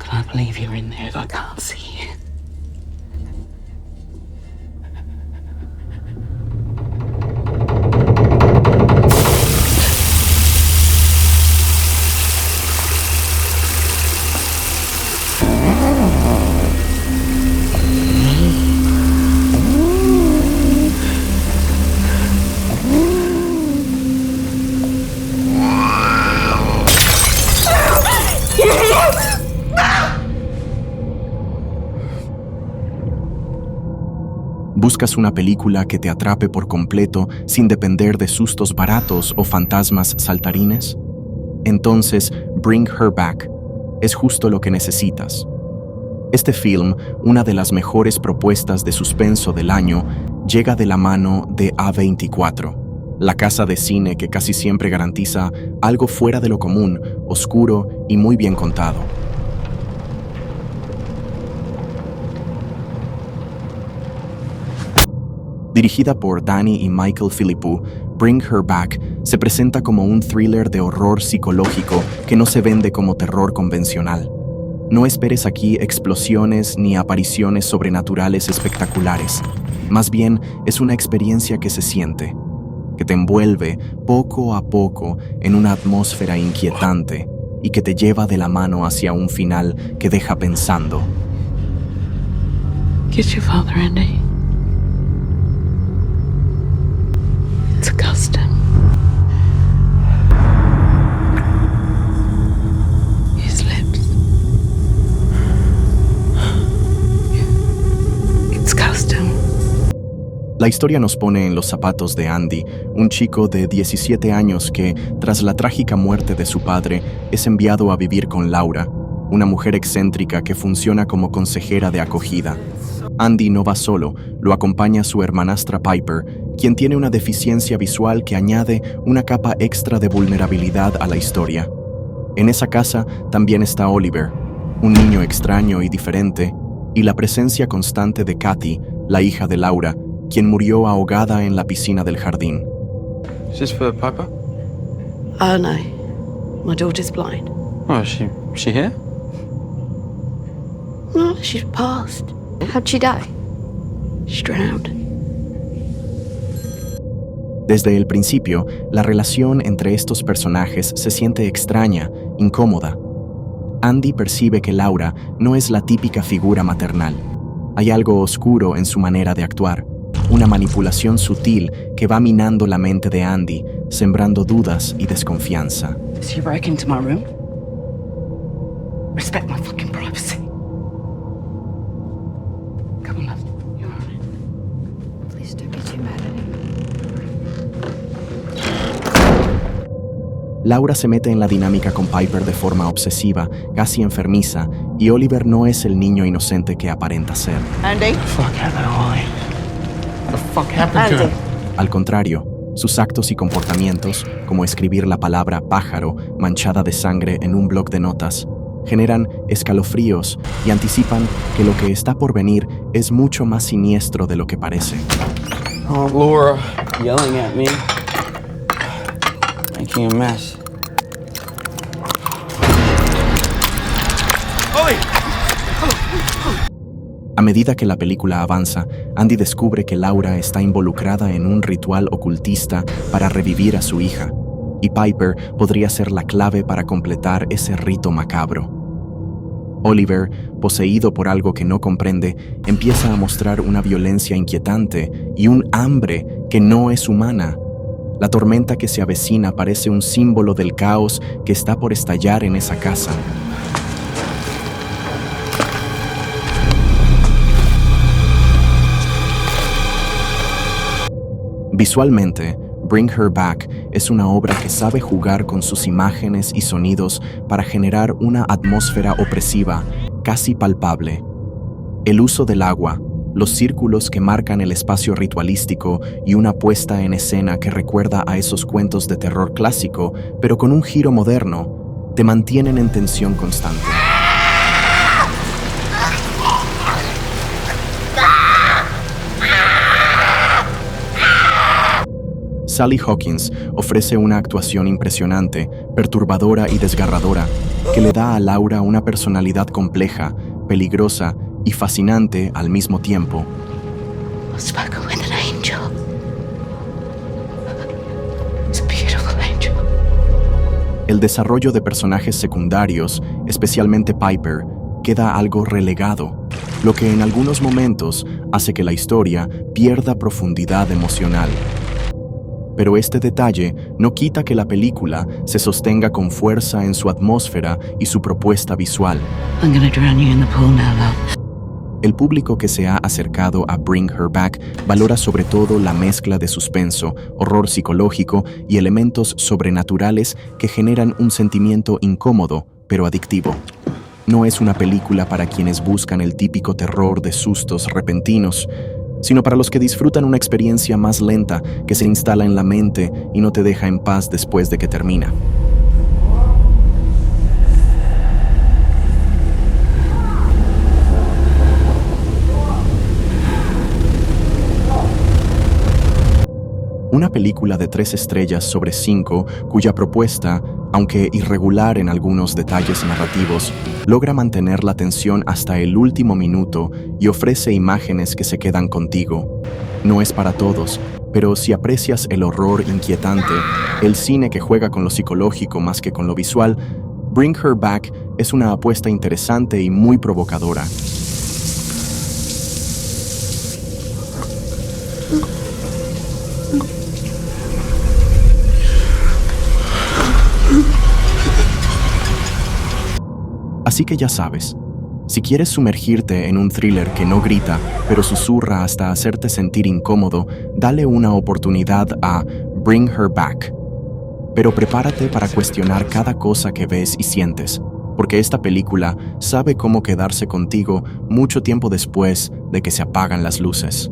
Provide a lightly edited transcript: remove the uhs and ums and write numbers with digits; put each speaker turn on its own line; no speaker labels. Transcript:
can't believe you're in there if I can't see you.
¿Buscas una película que te atrape por completo sin depender de sustos baratos o fantasmas saltarines? Entonces, Bring Her Back es justo lo que necesitas. Este film, una de las mejores propuestas de suspenso del año, llega de la mano de A24, la casa de cine que casi siempre garantiza algo fuera de lo común, oscuro y muy bien contado. Dirigida por Danny y Michael Philippou, Bring Her Back se presenta como un thriller de horror psicológico que no se vende como terror convencional. No esperes aquí explosiones ni apariciones sobrenaturales espectaculares. Más bien, es una experiencia que se siente, que te envuelve poco a poco en una atmósfera inquietante y que te lleva de la mano hacia un final que deja pensando.
Get your father, Andy. It's a custom. His lips. It's custom.
La historia nos pone en los zapatos de Andy, un chico de 17 años que, tras la trágica muerte de su padre, es enviado a vivir con Laura, una mujer excéntrica que funciona como consejera de acogida. Andy no va solo, lo acompaña su hermanastra Piper, quien tiene una deficiencia visual que añade una capa extra de vulnerabilidad a la historia. En esa casa también está Oliver, un niño extraño y diferente, y la presencia constante de Kathy, la hija de Laura, quien murió ahogada en la piscina del jardín.
Is this for Piper?
Oh no, my daughter's blind.
Oh, is she here?
No, she's passed.
How'd she die?
She's drowned.
Desde el principio, la relación entre estos personajes se siente extraña, incómoda. Andy percibe que Laura no es la típica figura maternal. Hay algo oscuro en su manera de actuar, una manipulación sutil que va minando la mente de Andy, sembrando dudas y desconfianza.
So you broke into my room? Respect my fucking privacy. Come on, love. You're all right.
Please don't be too mad at him.
Laura se mete en la dinámica con Piper de forma obsesiva, casi enfermiza, y Oliver no es el niño inocente que aparenta ser.
Andy?
Fuck happened to Ollie? What the fuck happened to
Andy.
him?
Al contrario, sus actos y comportamientos, como escribir la palabra pájaro manchada de sangre en un bloc de notas, generan escalofríos y anticipan que lo que está por venir es mucho más siniestro de lo que parece.
Oh, Laura, yelling at me. Making a mess. Ollie!
A medida que la película avanza, Andy descubre que Laura está involucrada en un ritual ocultista para revivir a su hija, y Piper podría ser la clave para completar ese rito macabro. Oliver, poseído por algo que no comprende, empieza a mostrar una violencia inquietante y un hambre que no es humana. La tormenta que se avecina parece un símbolo del caos que está por estallar en esa casa. Visualmente, Bring Her Back es una obra que sabe jugar con sus imágenes y sonidos para generar una atmósfera opresiva, casi palpable. El uso del agua, los círculos que marcan el espacio ritualístico y una puesta en escena que recuerda a esos cuentos de terror clásico, pero con un giro moderno, te mantienen en tensión constante. Sally Hawkins ofrece una actuación impresionante, perturbadora y desgarradora, que le da a Laura una personalidad compleja, peligrosa y fascinante al mismo tiempo.
I've spoken with an angel. It's a beautiful angel.
El desarrollo de personajes secundarios, especialmente Piper, queda algo relegado, lo que en algunos momentos hace que la historia pierda profundidad emocional. Pero este detalle no quita que la película se sostenga con fuerza en su atmósfera y su propuesta visual.
I'm gonna drown you in the pool now, love.
El público que se ha acercado a Bring Her Back valora sobre todo la mezcla de suspenso, horror psicológico y elementos sobrenaturales que generan un sentimiento incómodo, pero adictivo. No es una película para quienes buscan el típico terror de sustos repentinos, sino para los que disfrutan una experiencia más lenta que se instala en la mente y no te deja en paz después de que termina. Una película de 3 estrellas sobre 5, cuya propuesta, aunque irregular en algunos detalles narrativos, logra mantener la tensión hasta el último minuto y ofrece imágenes que se quedan contigo. No es para todos, pero si aprecias el horror inquietante, el cine que juega con lo psicológico más que con lo visual, Bring Her Back es una apuesta interesante y muy provocadora. Así que ya sabes, si quieres sumergirte en un thriller que no grita, pero susurra hasta hacerte sentir incómodo, dale una oportunidad a Bring Her Back. Pero prepárate para cuestionar cada cosa que ves y sientes, porque esta película sabe cómo quedarse contigo mucho tiempo después de que se apagan las luces.